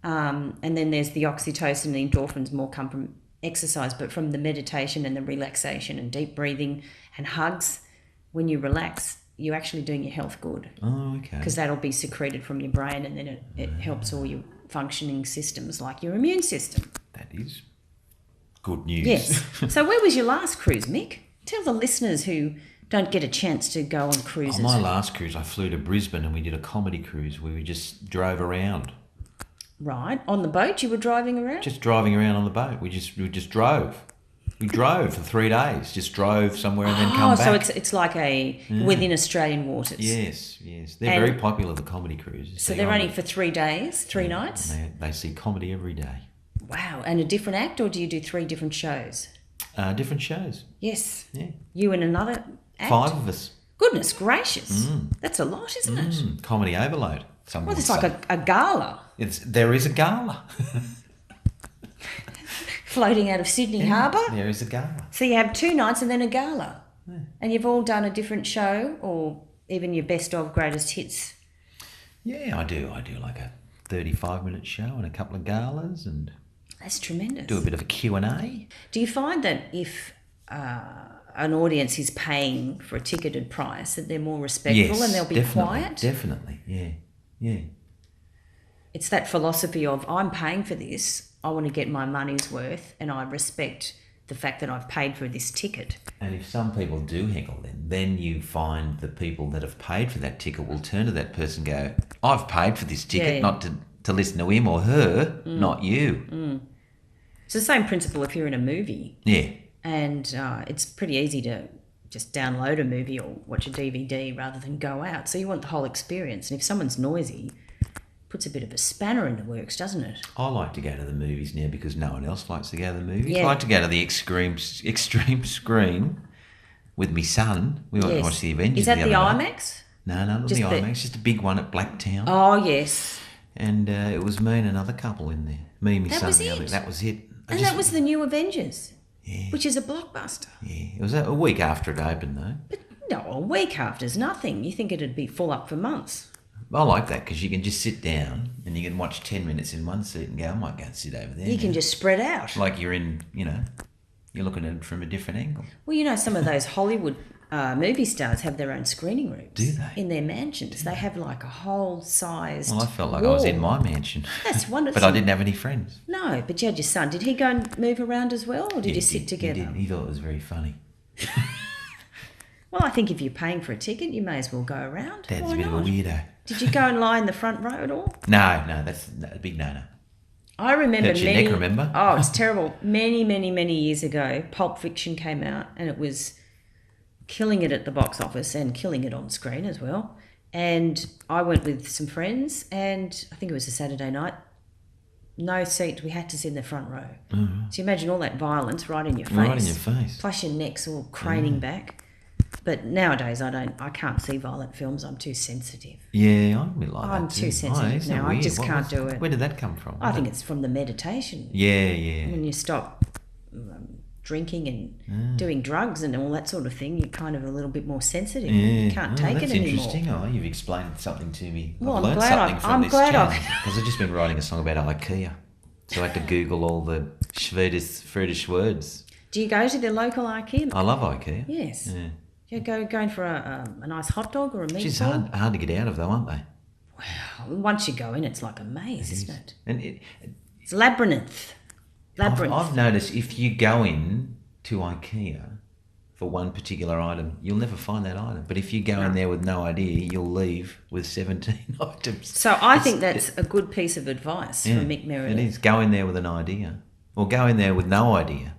And then there's the oxytocin and endorphins more come from exercise, but from the meditation and the relaxation and deep breathing and hugs. When you relax, you're actually doing your health good. Oh, okay. Because that'll be secreted from your brain, and then it helps all your functioning systems like your immune system. That is good news. Yes. So where was your last cruise, Mick? Tell the listeners who don't get a chance to go on cruises. On my last cruise, I flew to Brisbane and we did a comedy cruise where we just drove around. Right. On the boat you were driving around? Just driving around on the boat. We just drove. We drove for 3 days. Just drove somewhere and then come back. So it's like within Australian waters. Yes. They're very popular, the comedy cruises. So they're only for 3 days, 3 nights? They see comedy every day. Wow. And a different act, or do you do 3 different shows? Different shows. Yes. Yeah. You and another act? 5 of us. Goodness gracious. That's a lot, isn't it? Comedy overload. Well, it's like a gala. There is a gala. Floating out of Sydney Harbour. There is a gala. So you have 2 nights and then a gala. Yeah. And you've all done a different show, or even your best of greatest hits? Yeah, I do. I do like a 35-minute show and a couple of galas, and that's tremendous. Do a bit of a Q&A. Do you find that if an audience is paying for a ticketed price, that they're more respectful and they'll be quiet? Definitely, yeah. It's that philosophy of, I'm paying for this, I want to get my money's worth, and I respect the fact that I've paid for this ticket. And if some people do heckle, then you find the people that have paid for that ticket will turn to that person and go, I've paid for this ticket, not to listen to him or her, not you. It's the same principle if you're in a movie. Yeah. And it's pretty easy to just download a movie or watch a DVD rather than go out. So you want the whole experience. And if someone's noisy, puts a bit of a spanner in the works, doesn't it? I like to go to the movies now because no one else likes to go to the movies. Yeah. I like to go to the extreme screen with my son. We went to watch the Avengers. Is that the other day. IMAX? No, not the IMAX. Just a big one at Blacktown. Oh, yes. And it was me and another couple in there. Me and my son. That was it. And that was the new Avengers, which is a blockbuster. Yeah, it was a week after it opened though. But no, a week after is nothing. You think it'd be full up for months. I like that because you can just sit down and you can watch 10 minutes in one seat and go, I might go and sit over there. You can just spread out. Like you're in, you're looking at it from a different angle. Well, some of those Hollywood movie stars have their own screening rooms. Do they? In their mansions. They have like a whole sized Well, I felt like wall. I was in my mansion. That's wonderful. But I didn't have any friends. No, but you had your son. Did he go and move around as well, or did you sit together? He did. He thought it was very funny. Well, I think if you're paying for a ticket, you may as well go around. Dad's Why a bit not? of a weirdo. Did you go and lie in the front row at all? No, that's a big no-no. I remember Hurt your neck, remember? Oh, it's terrible. Many years ago, Pulp Fiction came out, and it was killing it at the box office and killing it on screen as well. And I went with some friends, and I think it was a Saturday night. No seat. We had to sit in the front row. Mm-hmm. So you imagine all that violence right in your face. Right in your face. Plus your neck's all craning back. But nowadays I can't see violent films. I'm too sensitive. Yeah, I'm a bit like that. I'm too sensitive now. I just can't do it. Where did that come from? I think it's from the meditation. Yeah. When you stop drinking and doing drugs and all that sort of thing, you're kind of a little bit more sensitive. Yeah. You can't take it anymore. That's interesting. Oh, you've explained something to me. Well, I've learned something from this challenge. Because I've just been writing a song about IKEA. So I had to Google all the Swedish words. Do you go to the local IKEA? I love IKEA. Yes. Yeah. You're going for a nice hot dog or a meatball? It's hard to get out of though, aren't they? Wow. Once you go in, it's like a maze, isn't it? And it's labyrinth. I've noticed if you go in to IKEA for one particular item, you'll never find that item. But if you go in there with no idea, you'll leave with 17 items. So I think that's a good piece of advice from Mick Meredith. It is. Go in there with an idea. Or go in there with no idea.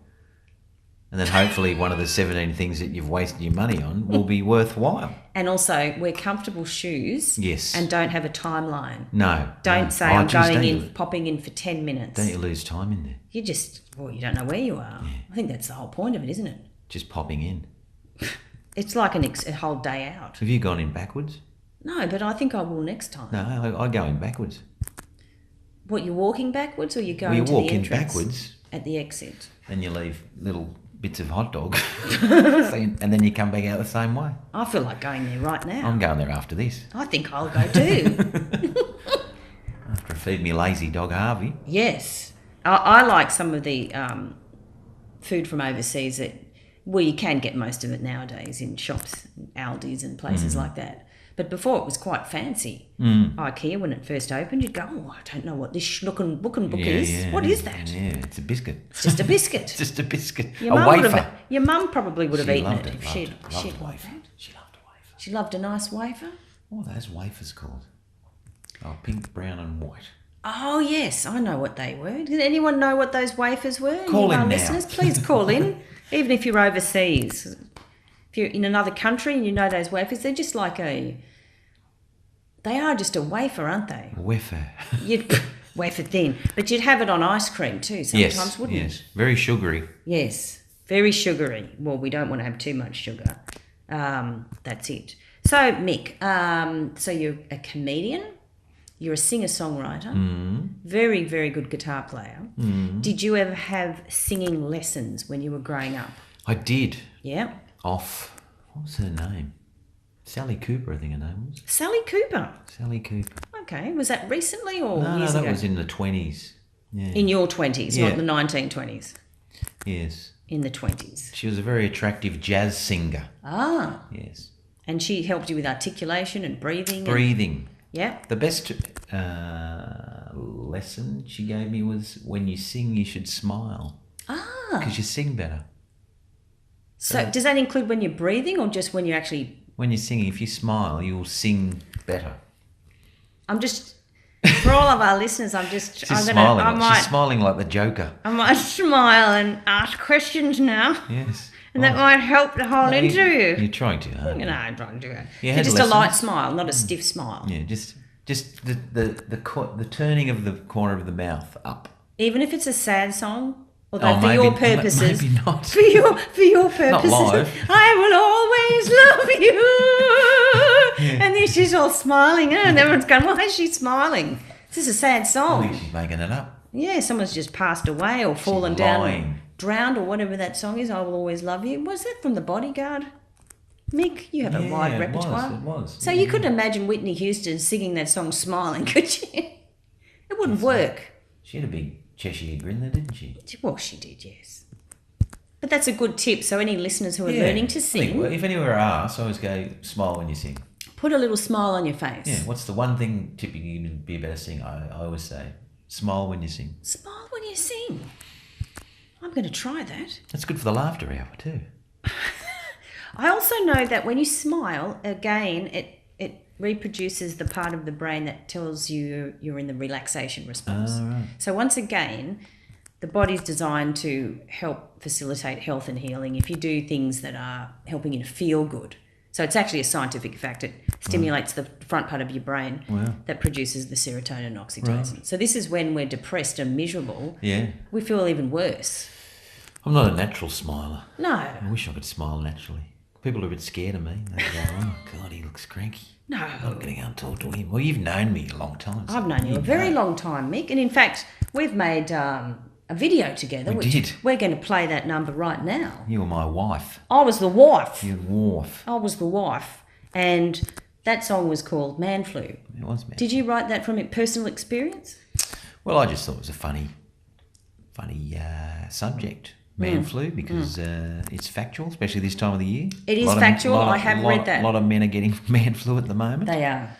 And then hopefully one of the 17 things that you've wasted your money on will be worthwhile. And also wear comfortable shoes. Yes. And don't have a timeline. No. Don't say I'm popping in for 10 minutes. Don't you lose time in there? You don't know where you are. Yeah. I think that's the whole point of it, isn't it? Just popping in. It's like a whole day out. Have you gone in backwards? No, but I think I will next time. No, I go in backwards. What, you're walking backwards or you're going to the entrance? You walk in backwards. At the exit. And you leave little bits of hot dog and then you come back out the same way. I feel like going there right now. I'm going there after this. I think I'll go too. After I feed me lazy dog Harvey. Yes. I like some of the food from overseas you can get most of it nowadays in shops, Aldi's and places like that. But before it was quite fancy. IKEA, when it first opened, you'd go, I don't know what this looking book is. Yeah, what is that? Yeah, it's a biscuit. It's just a biscuit. It's just a biscuit. Your mum probably would have eaten it if she'd loved a wafer. She loved a wafer. She loved a nice wafer? What are those wafers called? Oh, pink, brown and white. Oh, yes, I know what they were. Did anyone know what those wafers were? Call in now. Listeners, please call in, even if you're overseas. If you're in another country and you know those wafers, they're just like they are just a wafer, aren't they? Wafer. You'd wafer thin. But you'd have it on ice cream too sometimes, wouldn't you? Yes, very sugary. Yes, very sugary. Well, we don't want to have too much sugar. That's it. So, Mick, so you're a comedian, you're a singer-songwriter, very, very good guitar player. Did you ever have singing lessons when you were growing up? I did. Yeah. What was her name? Sally Cooper, I think her name was. Sally Cooper? Sally Cooper. Okay, was that recently or years ago? No, that was in the 20s. Yeah. In your 20s, not the 1920s? Yes. In the 20s. She was a very attractive jazz singer. Ah. Yes. And she helped you with articulation and breathing? Breathing. Yeah. The best lesson she gave me was when you sing, you should smile. Ah. Because you sing better. So does that include when you're breathing or just when you actually... When you're singing, if you smile, you'll sing better. I'm just... For all of our listeners, She's smiling like the Joker. I might smile and ask questions now. Yes. And that might help the whole interview. You're trying to, aren't you? No, I'm trying to do it. Just a light smile, not a stiff smile. Yeah, just the turning of the corner of the mouth up. Even if it's a sad song? Although your purposes, maybe not. For your purposes, not live. I will always love you. Yeah. And then she's all smiling, and everyone's going, "Why is she smiling? This is a sad song." I think she's making it up. Yeah, someone's just passed away or fallen down, drowned, or whatever that song is. I will always love you. Was that from The Bodyguard? Mick, you have a wide repertoire. It was. So you couldn't imagine Whitney Houston singing that song smiling, could you? It wouldn't work. She had a big Cheshire grin there, didn't she? Well, she did, yes. But that's a good tip. So any listeners who are learning to sing... if anywhere I ask, I always go, smile when you sing. Put a little smile on your face. Yeah, what's the one thing tip you can be a better singer? I always say, smile when you sing. Smile when you sing. I'm going to try that. That's good for the laughter hour too. I also know that when you smile, again, it reproduces the part of the brain that tells you you're in the relaxation response. Right. So once again, the body's designed to help facilitate health and healing if you do things that are helping you to feel good. So it's actually a scientific fact. It stimulates the front part of your brain that produces the serotonin and oxytocin. Right. So this is when we're depressed and miserable. Yeah. We feel even worse. I'm not a natural smiler. No. I wish I could smile naturally. People are a bit scared of me. They go, oh, God, he looks cranky. No. I'm going to go and talk to him. Well, you've known me a long time. So I've known you a very long time, Mick. And in fact, we've made a video together. We did. We're going to play that number right now. You were my wife. I was the wife. You were wife. I was the wife. And that song was called Man Flu. It was Man. Did you write that from personal experience? Well, I just thought it was a funny subject. Man flu, because it's factual, especially this time of the year. It is factual. I have read that. A lot of men are getting man flu at the moment. They are.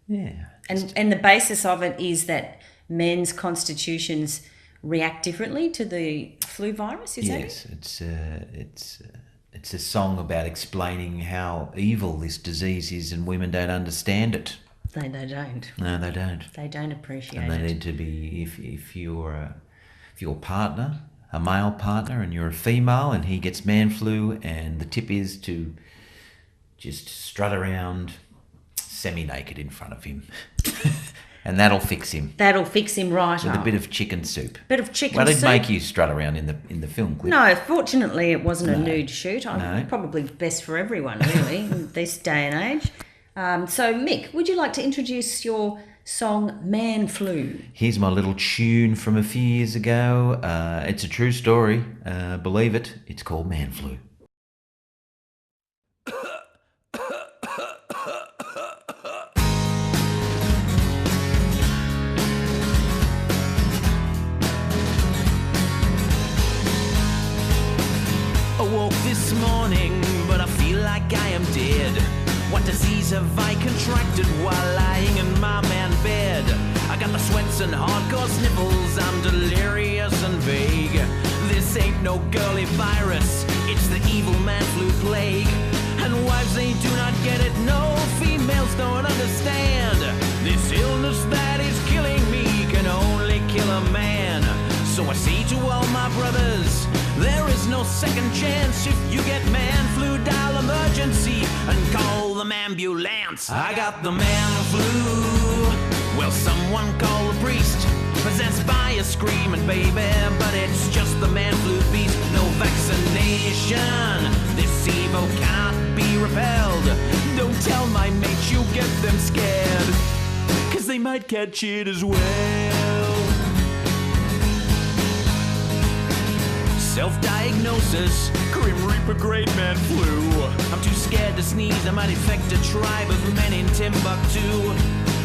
Yeah. And the basis of it is that men's constitutions react differently to the flu virus, is that it? Yes, it's a song about explaining how evil this disease is, and women don't understand it. They don't. No, they don't. They don't appreciate it. And they need to be, if your partner, a male partner, and you're a female and he gets man flu, and the tip is to just strut around semi-naked in front of him. And that'll fix him. That'll fix him right With up. a bit of chicken soup. Bit of chicken soup. Well, soup. I didn't make you strut around in the film clip. No, fortunately it wasn't a nude shoot. Probably best for everyone, really, in this day and age. So, Mick, would you like to introduce your song Man Flu? Here's my little tune from a few years ago. It's a true story. Believe it. It's called Man Flu. Awoke this morning, but I feel like I am dead. What disease have I contracted while lying in my man bed? I got the sweats and hardcore sniffles, I'm delirious and vague. This ain't no girly virus, it's the evil man flu plague. And wives, they do not get it, no, females don't understand. This illness that is killing me can only kill a man. So I say to all my brothers, there is no second chance. If you get man flu, dial emergency and call the ambulance. I got the man flu. Well, someone call the priest. Possessed by a screaming baby, but it's just the man flu beast. No vaccination. This evil cannot be repelled. Don't tell my mates you'll get them scared, 'cause they might catch it as well. Self-diagnosis, Grim Reaper Great Man Flu. I'm too scared to sneeze, I might infect a tribe of men in Timbuktu.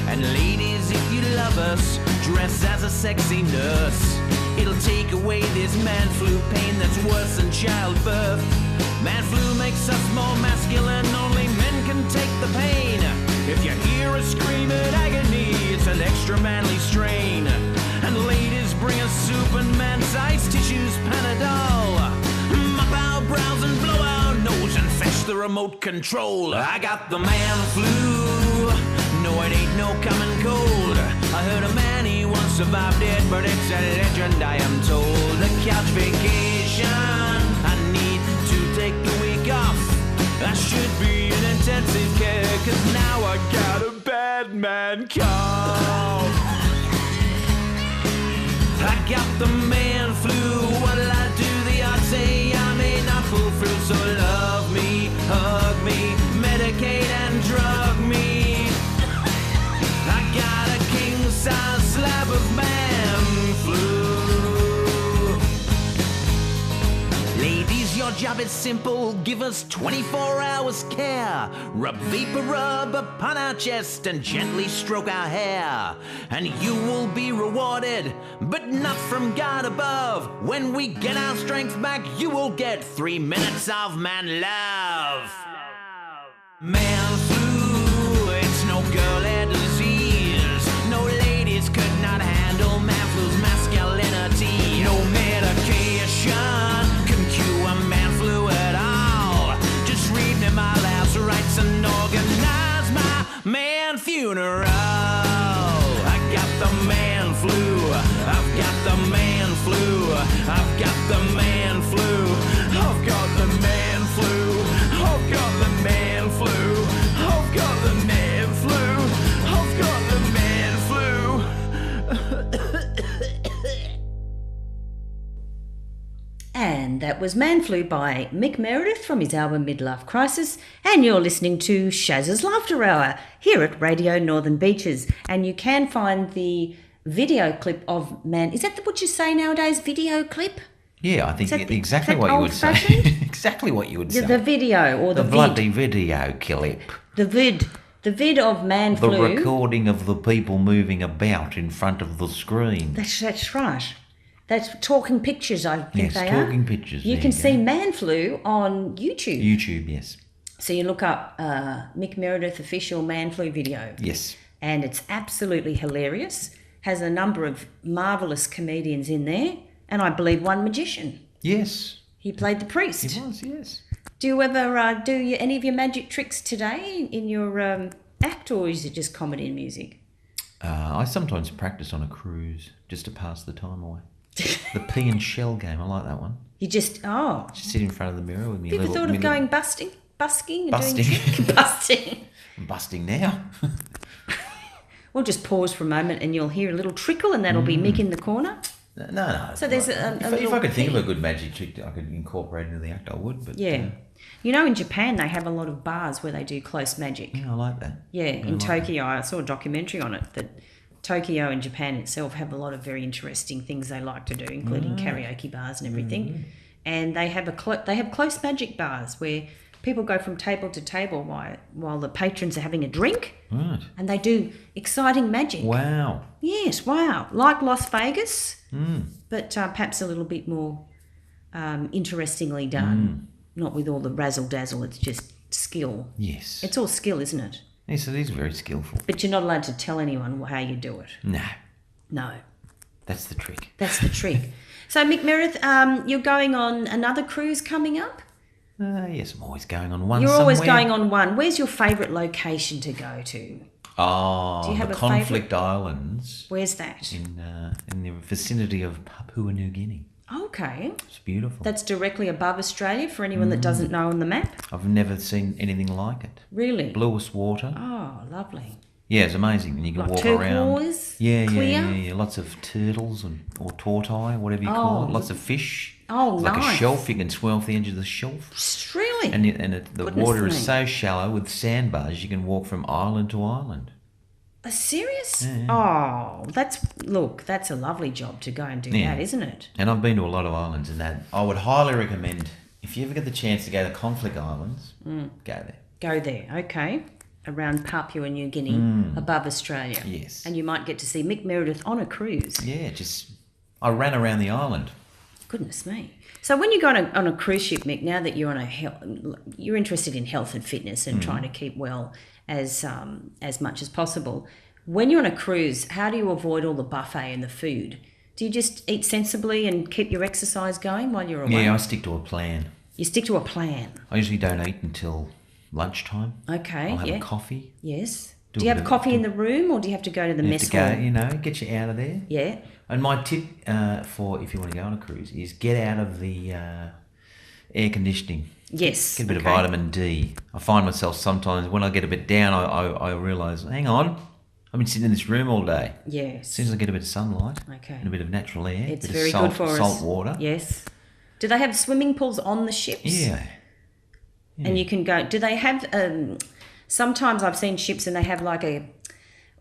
And ladies, if you love us, dress as a sexy nurse. It'll take away this man flu pain that's worse than childbirth. Man flu makes us more masculine, only men can take the pain. If you hear a scream in agony, it's an extra manly strain. And ladies, bring us soup and man-sized tissues, Panadol. Mop our brows and blow our nose and fetch the remote control. I got the man flu. No, it ain't no common cold. I heard a man, he once survived it, but it's a legend, I am told. A couch vacation, I need to take the week off. I should be in intensive care, 'cause now I got a bad man cough. I got the man flu, what'll I do? The odds say I may not pull through, so love me, hug me, medicate and drug me. I got a king-size slab of man flu. Ladies, your job is simple, give us 24 hours care. Rub vapor rub upon our chest and gently stroke our hair. And you will be rewarded, but not from God above. When we get our strength back, you will get 3 minutes of man love. Man flu, it's no girly disease. No ladies could not handle man flu's masculinity. No medication can cure man flu at all. Just read me my last rites and organize my man funeral. I got the man flu. I've got the man flu. I've got the man flu. I've got the man flu. I've got the man flu. I've got the man flu. I've got the man flu. And that was Man Flu by Mick Meredith from his album Midlife Crisis. And you're listening to Shazza's Laughter Hour here at Radio Northern Beaches. And you can find the video clip of Man... Is that what you say nowadays, video clip? Yeah, I think exactly what you would say. Exactly what you would say. The video or the bloody video clip. The vid of Man Flu. The recording of the people moving about in front of the screen. That's right. That's talking pictures, I think they are. Yes, talking pictures. You can see Man Flu on YouTube. YouTube, yes. So you look up Mick Meredith official Man Flu video. Yes. And it's absolutely hilarious. Has a number of marvellous comedians in there. And I believe one magician. Yes. He played the priest. He was, yes. Do you ever do any of your magic tricks today in your act, or is it just comedy and music? I sometimes practice on a cruise just to pass the time away. The pea and shell game, I like that one. You just sit in front of the mirror with me. Have you ever thought of going busking? Busking? Busting. I'm busting now. We'll just pause for a moment and you'll hear a little trickle, and that'll be Mick in the corner. No. So there's if I could think of a good magic trick that I could incorporate into the act, I would. But yeah. You know, in Japan, they have a lot of bars where they do close magic. Yeah, I like that. Yeah, in Tokyo, I saw a documentary on it that Tokyo and Japan itself have a lot of very interesting things they like to do, including karaoke bars and everything. And they have close magic bars where people go from table to table while the patrons are having a drink. Right. And they do exciting magic. Wow. Yes, wow. Like Las Vegas, but perhaps a little bit more interestingly done. Not with all the razzle-dazzle, it's just skill. Yes. It's all skill, isn't it? Yes, it is very skillful. But you're not allowed to tell anyone how you do it. No. That's the trick. So, Mick Meredith, you're going on another cruise coming up? Yes, I'm always going on one. You're always going on one. Where's your favourite location to go to? Oh, do you have the a Conflict favourite? Islands. Where's that? In the vicinity of Papua New Guinea. Okay. It's beautiful. That's directly above Australia for anyone that doesn't know on the map? I've never seen anything like it. Really? Bluest water. Oh, lovely. Yeah, it's amazing. And you can like walk turquoise, around. clear? Yeah. Lots of turtles or tortoise, whatever you call it. Lots of fish. Oh, it's nice. like a shelf. You can swim off the edge of the shelf. Really? And the water is so shallow with sandbars, you can walk from island to island. Serious? Yeah. Oh, that's a lovely job to go and do that, isn't it? And I've been to a lot of islands, and that I would highly recommend, if you ever get the chance to go to Conflict Islands, go there. Go there, okay. Around Papua New Guinea, above Australia. Yes. And you might get to see Mick Meredith on a cruise. Yeah, I ran around the island. Goodness me. So when you go on a cruise ship, Mick, now that you're you're interested in health and fitness and trying to keep well as much as possible. When you're on a cruise, how do you avoid all the buffet and the food? Do you just eat sensibly and keep your exercise going while you're away? Yeah, I stick to a plan. You stick to a plan? I usually don't eat until lunchtime. Okay, I'll have a coffee. Yes. Do you have coffee in the room, or do you have to go to the mess hall? Get you out of there. Yeah. And my tip for if you want to go on a cruise is get out of the air conditioning. Yes. Get a bit of vitamin D. I find myself sometimes when I get a bit down, I realise, hang on, I've been sitting in this room all day. Yes. As soon as I get a bit of sunlight and a bit of natural air, it's a bit very of good for us. Salt water. Yes. Do they have swimming pools on the ships? Yeah. And you can go. Do they have? Sometimes I've seen ships and they have like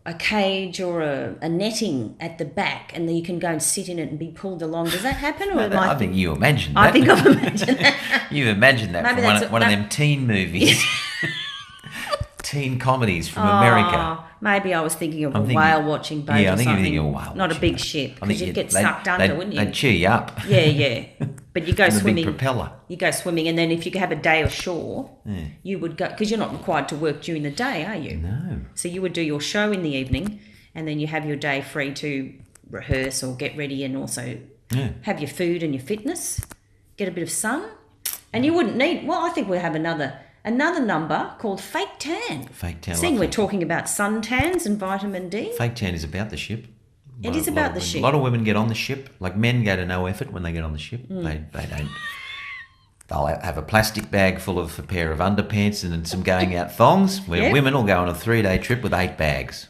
a cage or a netting at the back, and then you can go and sit in it and be pulled along. Does that happen? Or I think you imagined that. I think I've imagined that. You imagined that Maybe from one of them teen movies. Teen comedies from America. Maybe I was thinking of a whale watching boat or something. Yeah, I think you're thinking of a whale. Not a big ship, because you'd get sucked under, wouldn't you? They'd cheer you up. Yeah. But you go swimming. A big propeller. You go swimming, and then if you have a day ashore, you would go, because you're not required to work during the day, are you? No. So you would do your show in the evening, and then you have your day free to rehearse or get ready, and also have your food and your fitness, get a bit of sun. And you wouldn't need, I think we'll have another number called Fake Tan. Fake Tan. Seeing we're talking about suntans and vitamin D. Fake Tan is about the ship. It is about the ship. A lot of women get on the ship. Like men go to no effort when they get on the ship. They don't. They'll have a plastic bag full of a pair of underpants and some going out thongs, where women will go on a 3-day trip with 8 bags.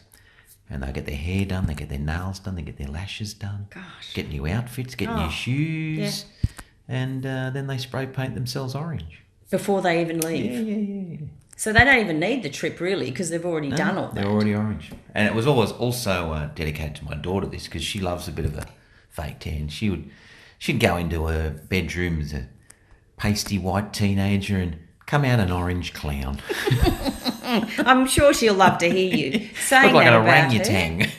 And they'll get their hair done, they get their nails done, they get their lashes done. Gosh. Get new outfits, get new shoes. Yeah. And then they spray paint themselves orange. Before they even leave. Yeah. So they don't even need the trip, really, because they've already done all that. They're already orange. And it was always also dedicated to my daughter, this, because she loves a bit of a fake tan. She'd go into her bedroom as a pasty white teenager and come out an orange clown. I'm sure she'll love to hear you saying like that an about orangutan.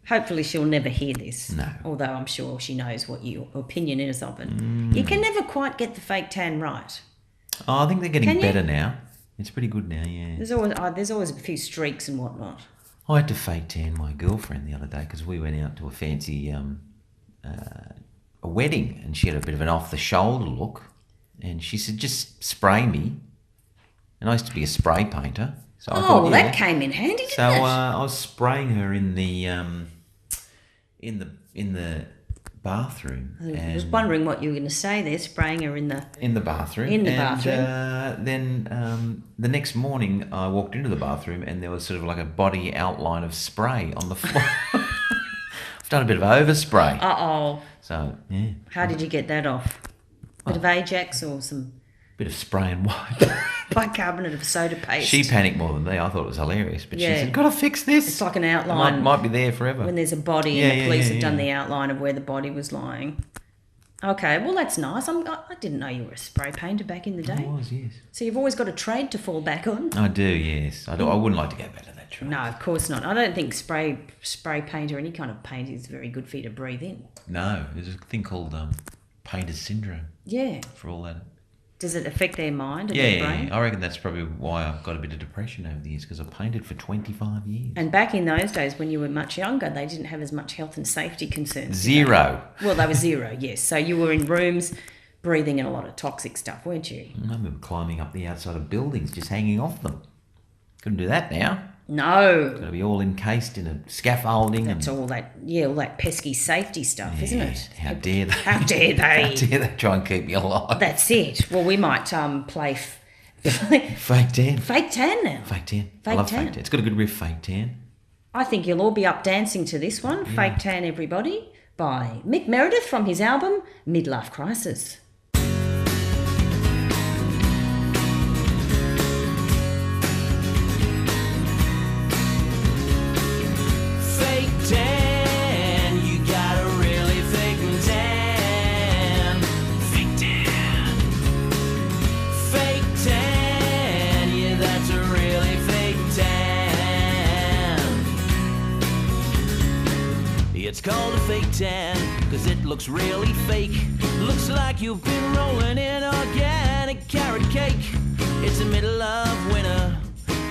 Hopefully she'll never hear this. No. Although I'm sure she knows what your opinion is of it. You can never quite get the fake tan right. Oh, I think they're getting better now. It's pretty good now, yeah. There's always a few streaks and whatnot. I had to fake tan my girlfriend the other day because we went out to a fancy a wedding, and she had a bit of an off-the-shoulder look, and she said, just spray me. And I used to be a spray painter. So I thought, that came in handy, didn't it? So I was spraying her in the bathroom. I was wondering what you were going to say there, spraying her in the bathroom. Then the next morning I walked into the bathroom and there was sort of like a body outline of spray on the floor. I've done a bit of overspray. Uh-oh. So, yeah. How did you get that off? A bit of Ajax or some... Bit of spray and white. Bicarbonate of soda paste. She panicked more than me. I thought it was hilarious. But she said, got to fix this. It's like an outline. It might be there forever. When there's a body and the police have done the outline of where the body was lying. Okay, well, that's nice. I didn't know you were a spray painter back in the day. I was, yes. So you've always got a trade to fall back on. I do, yes. I wouldn't like to go back to that trade. No, of course not. I don't think spray paint or any kind of paint is very good for you to breathe in. No, there's a thing called painter's syndrome. Yeah. For all that. Does it affect their mind and their brain? Yeah. I reckon that's probably why I've got a bit of depression over the years, because I painted for 25 years. And back in those days when you were much younger, they didn't have as much health and safety concerns. Zero. Well, they were zero, yes. So you were in rooms breathing in a lot of toxic stuff, weren't you? I remember climbing up the outside of buildings, just hanging off them. Couldn't do that now. No. It's got to be all encased in a scaffolding. That's all that pesky safety stuff, isn't it? How dare they? How dare they? How dare they try and keep you alive? That's it. Well, we might play Fake tan. Fake tan now. Fake tan. I love fake tan. It's got a good riff, Fake Tan. I think you'll all be up dancing to this one, Fake Tan Everybody, by Mick Meredith from his album Midlife Crisis. It's called a fake tan, cause it looks really fake. Looks like you've been rolling in organic carrot cake. It's the middle of winter,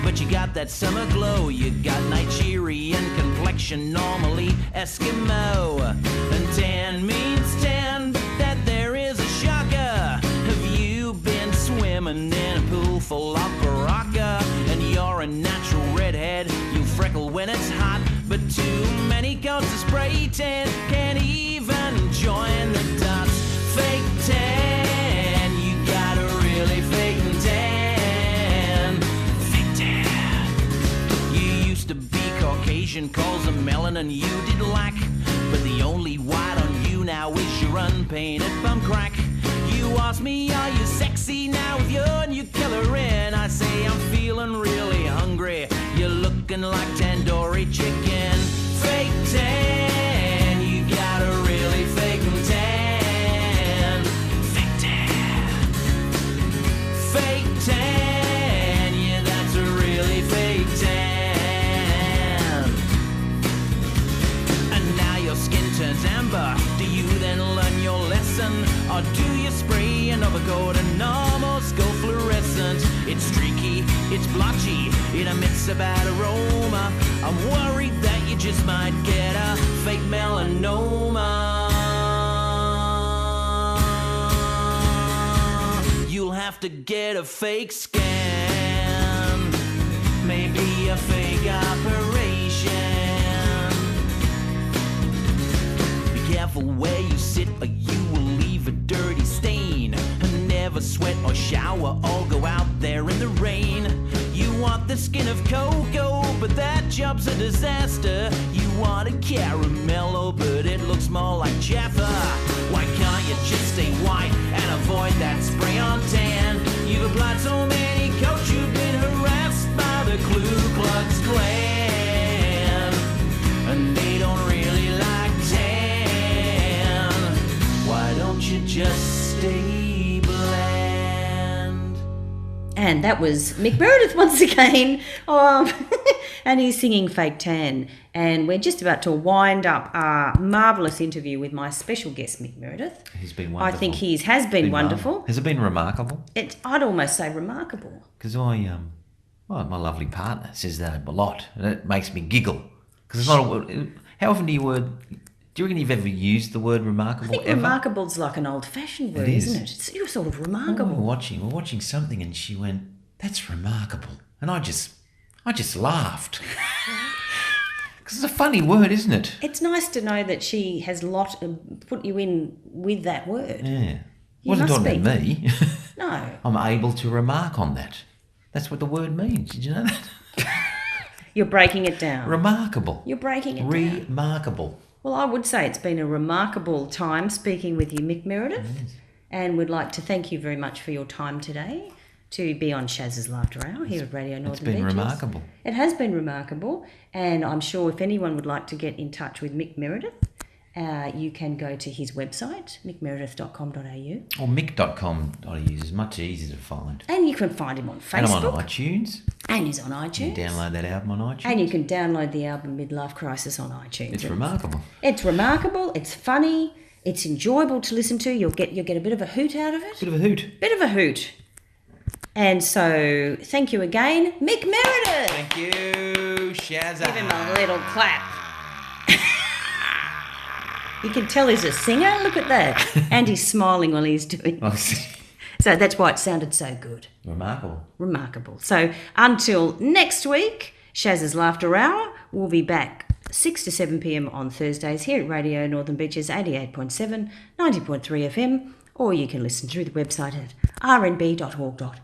but you got that summer glow. You got Nigerian complexion, normally Eskimo. And tan means tan, but that there is a shocker. Have you been swimming in a pool full of baraka? And you're a natural redhead, you freckle when it's hot. But too many coats of spray tan can't even join the dots. Fake tan, you got a really fake tan. Fake tan. You used to be Caucasian, cause of melanin you did lack. But the only white on you now is your unpainted bum crack. You ask me, are you sexy now with your new killer in? I say I'm feeling really hungry. You're looking like tandoori chicken. It's streaky, it's blotchy, it emits a bad aroma. I'm worried that you just might get a fake melanoma. You'll have to get a fake scan, maybe a fake operation. Be careful where you sit or you will leave a dirty stain. Never sweat or shower or go out there in the rain. You want the skin of cocoa, but that job's a disaster. You want a caramello, but it looks more like Jaffa. Why can't you just stay white and avoid that spray on tan? You've applied so many coats, you've been harassed by the Ku Klux Klan, and they don't really like tan. Why don't you just stay bland? And that was Mick Meredith once again. And he's singing Fake Tan. And we're just about to wind up our marvellous interview with my special guest, Mick Meredith. He's been wonderful. I think he has been wonderful. Has it been remarkable? I'd almost say remarkable. Because my lovely partner says that a lot, and it makes me giggle. Because it's not a word. How often do you reckon you've ever used the word remarkable? I think remarkable's like an old-fashioned word, isn't it? You're sort of remarkable. We're watching something, and she went, "That's remarkable," and I just laughed. Because it's a funny word, isn't it? It's nice to know that she has put you in with that word. Yeah. Wasn't talking about me. No. I'm able to remark on that. That's what the word means. Did you know that? You're breaking it down. Remarkable. You're breaking it down. Remarkable. Well, I would say it's been a remarkable time speaking with you, Mick Meredith. Yes. And would like to thank you very much for your time today to be on Shazza's Laughter Hour here at Radio Northern Beaches. It's been remarkable. It has been remarkable. And I'm sure if anyone would like to get in touch with Mick Meredith, you can go to his website, mickmeredith.com.au. Or mick.com.au is much easier to find. And you can find him on Facebook. And I'm on iTunes. And he's on iTunes. You can download that album on iTunes. And you can download the album Midlife Crisis on iTunes. It's remarkable. It's remarkable. It's funny. It's enjoyable to listen to. You'll get a bit of a hoot out of it. Bit of a hoot. Bit of a hoot. And so, thank you again, Mick Meredith. Thank you, Shazza. Give him a little clap. You can tell he's a singer. Look at that. And he's smiling while he's doing it. So that's why it sounded so good. Remarkable. So until next week, Shazza's Laughter Hour will be back 6 to 7 p.m. on Thursdays here at Radio Northern Beaches 88.7, 90.3 FM, or you can listen through the website at rnb.org.au.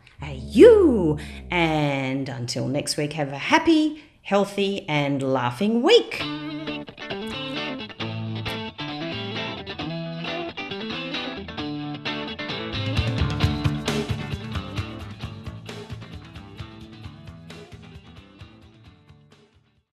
And until next week, have a happy, healthy and laughing week.